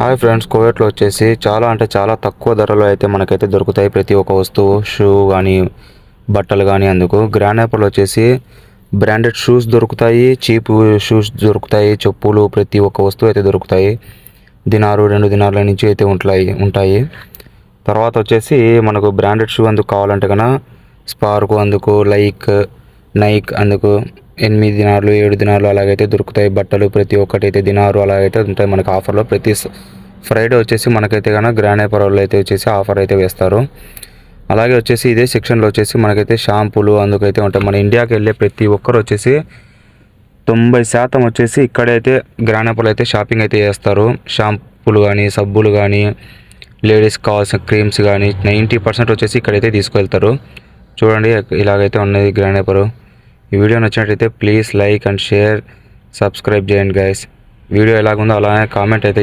Hi friends, కోవేట్లో వచ్చేసి చాలా అంటే చాలా తక్కువ ధరలో అయితే మనకైతే దొరుకుతాయి ప్రతి ఒక్క వస్తువు. షూ కానీ, బట్టలు కానీ. అందుకు గ్రాండ్ యాపిల్ వచ్చేసి బ్రాండెడ్ షూస్ దొరుకుతాయి, చీప్ షూస్ దొరుకుతాయి, చెప్పులు, ప్రతి ఒక్క వస్తువు అయితే దొరుకుతాయి. దినారు 2 దినార్ల నుంచి అయితే ఉంటాయి. తర్వాత వచ్చేసి మనకు బ్రాండెడ్ షూ అందుకు కావాలంటే కన్నా స్పార్కు అందుకు, నైక్ అందుకు 8 దినార్లు 7 దినార్లు అలాగైతే దొరుకుతాయి. బట్టలు ప్రతి ఒక్కటి అయితే దినారు అలాగైతే ఉంటాయి మనకు ఆఫర్లో. ప్రతి ఫ్రైడే వచ్చేసి మనకైతే కన్నా గ్రాండ్ యాపిల్ వాళ్ళు అయితే వచ్చేసి ఆఫర్ అయితే వేస్తారు. అలాగే వచ్చేసి ఇదే సెక్షన్లో వచ్చేసి మనకైతే షాంపూలు అందుకైతే ఉంటాయి. మన ఇండియాకి వెళ్ళే ప్రతి ఒక్కరు వచ్చేసి 90% వచ్చేసి ఇక్కడైతే గ్రాండ్ యాపిల్ అయితే షాపింగ్ అయితే చేస్తారు. షాంపూలు కానీ, సబ్బులు కానీ, లేడీస్కి కావాల్సిన క్రీమ్స్ కానీ 90% వచ్చేసి ఇక్కడైతే తీసుకువెళ్తారు. చూడండి ఇలాగైతే ఉన్నది గ్రాండ్ యాపిల్. ఈ వీడియో నచ్చినట్లయితే please like and share, subscribe చేయండి గైస్. వీడియో ఎలాగుందో అలానే కామెంట్ అయితే